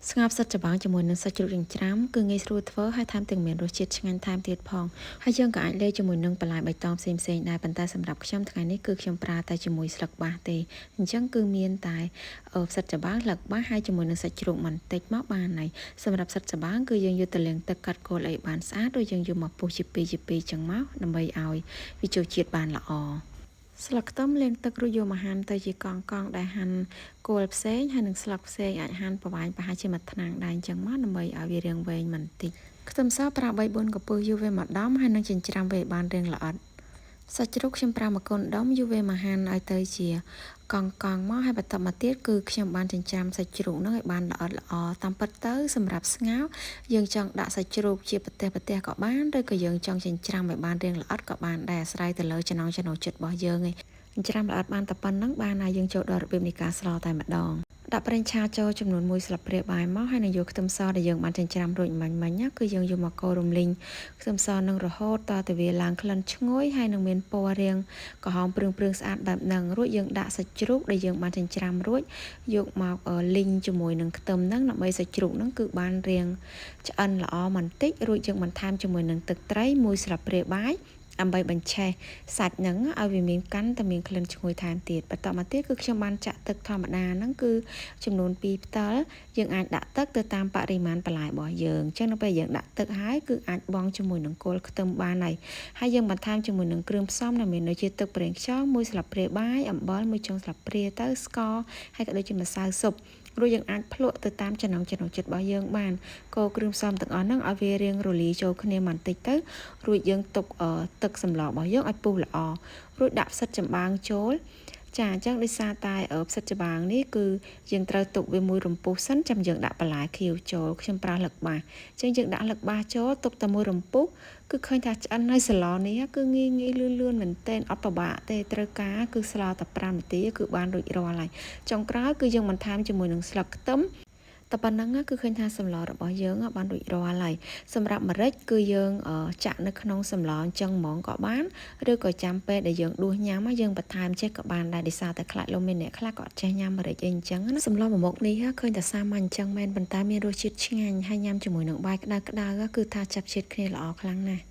ស្ងោរផ្សិតច្បងជាមួយនឹងសាច់ជ្រូកចិញ្ច្រាំគឺងាយស្រួលធ្វើហើយថែមទាំងមានរសជាតិឆ្ងាញ់ថែមទៀតផងហើយយើងក៏អាចលាយជាមួយនឹងបន្លែបៃតងផ្សេងៗដែរប៉ុន្តែសម្រាប់ខ្ញុំថ្ងៃនេះគឺខ្ញុំប្រើតែជាមួយស្លឹកបាសទេអញ្ចឹងគឺមានតែផ្សិតច្បងស្លឹកបាសហើយជាមួយនឹងសាច់ជ្រូកបន្តិចមកបានហើយសម្រាប់ផ្សិតច្បងគឺយើងយកទៅលាងទឹកកាត់គល់អីបានស្អាតឬយើងយកមកពុះជាពីរចឹងមកដើម្បីឲ្យវាចូលជាតិបានល្អស្លឹកខ្ទឹមលាងទឹករួចយកមកហាន់ទៅជាកង់ៗដែលហាន់គល់ផ្សេងហើយនឹងស្លឹកផ្សេងអាចហាន់ប្រហែលជាមួយថ្នាំងដែរអញ្ចឹងមកដើម្បីឲ្យវារាងវែងបន្តិចខ្ទឹមសប្រើ3 4កំពឹសយកវាមកដំហើយនឹងចិញ្ច្រាំវាបានរាងល្អិតសាច់ជ្រូកខ្ញុំប្រើមួយកូនដុំយកវាមកហាន់ឲ្យទៅជាកង់មកហើយបន្តមកទៀតគឺខ្ញុំបានចិញ្ច្រាំសាច់ជ្រូកហ្នឹងឲ្យបានល្អិតល្អតាមពិតទៅសម្រាប់ស្ងោរយើងចង់ដាក់សាច់ជ្រូកជាប្រទេសក៏បានឬក៏យើងចង់ចិញ្ច្រាំឲ្យបានរាងល្អិតក៏បានដែរអាស្រ័យទៅលើចំណង់ចំណូលចិត្តរបស់យើងឯងចិញ្ច្រាំល្អិតបានតែប៉ុណ្្នឹងបានហើយយើងចូលដល់របៀបនៃការស្លតែម្ដងដាក់ប្រេងឆាចូលចំនួន1ស្លាបព្រាបាយមកហើយនឹងយកខ្ទឹមសដែលយើងបានចិញ្ច្រាំរួចមិញគឺយើងយកមកកូររំលីងខ្ទឹមសនឹងរហូតតទៅវាឡើងក្លិនឈ្ងុយហើយនឹងមានពណ៌រាងក្រហមព្រឿងស្អាតបែបហ្នឹងរួចយើងដាក់សាច់ជ្រូកដែលយើងបានចិញ្ច្រាំរួចយកមកលីងជាមួយនឹងខ្ទឹមហ្នឹងដើម្បីសាច់ជ្រូកហ្នឹងគឺបានរាងឆ្អិនល្អបន្តិចរួចយើងបន្ថែមជាមួយនឹងទឹកត្រី1ស្លាបព្រាបាយដើម្បីបញ្ឆេះសាច់ហ្នឹងឲ្យវាមានកាន់តែមានក្លិនឈ្ងុយថែមទៀតបន្តមកទៀតគឺខ្ញុំបានចាក់ទឹកធម្មតាហ្នឹងគឺចំនួន2ផ្តិលយើងអាចដាក់ទឹកទៅតាមបរិមាណបន្លែរបស់យើងអញ្ចឹងនៅពេលយើងដាក់ទឹកហើយគឺអាចបង់ជាមួយនឹងគល់ខ្ទឹមបានហើយយើងបន្ថែមជាមួយនឹងគ្រឿងផ្សំដែលមានដូចជាទឹកប្រេងខ្យង1ស្លាបព្រាបាយអំបិល1ចុងស្លាបព្រាទៅស្ករហើយក៏ដូចជាម្សៅស៊ុបរួចយើងអាចភ្លក់ទៅតាមចំណង់ចំណូលចិត្តរបស់យើងបានកូរគ្រឿងផ្សំទាំងអស់ហ្នឹងឲ្យវារាងរលាយចូលគ្នាបន្តិចទៅរួចយើងទុកទឹកសម្លរបស់យើងឲ្យពុះល្អរួចដាក់ផ្សិតចំបើងចូលចាអញ្ចឹងដោយសារតែផ្សិតចំបើងនេះគឺយើងត្រូវទុកវាមួយរំពុះសិនចាំយើងដាក់បន្លែខៀវចូលខ្ញុំប្រើលឹកបាសអញ្ចឹងយើងដាក់លឹកបាសចូលទុកតែមួយរំពុះគឺឃើញថាឆ្អិនហើយស្លនេះគឺងាយលឿនមែនទែនអត់ពិបាកទេត្រូវការគឺស្លតែ5នាទីគឺបានរួចរាល់ហើយចុងក្រោយគឺយើងបន្ថែមជាមួយនឹងស្លឹកខ្ទឹមតែប៉ុណ្ណឹងគឺឃើញថាសម្លរបស់យើងបានរួចរាល់ហើយសម្រាប់ម្រេចគឺយើងចាក់នៅក្នុងសម្លអញ្ចឹងហ្មងក៏បានឬក៏ចាំពេលដែលយើងដួសញ៉ាំយើងបន្ថែមចេះក៏បានដែរដោយសារតែខ្លាចលោកមានអ្នកខ្លះក៏អត់ចេះញ៉ាំម្រេចអីអញ្ចឹងណាសម្លមួយមុខនេះឃើញតែសាមញ្ញអញ្ចឹងមែនប៉ុន្តែមានរសជាតិឆ្ងាញ់ហើយញ៉ាំជាមួយនឹងបាយក្តៅគឺថាចាប់ជាតិគ្នាល្អខ្លាំងណាស់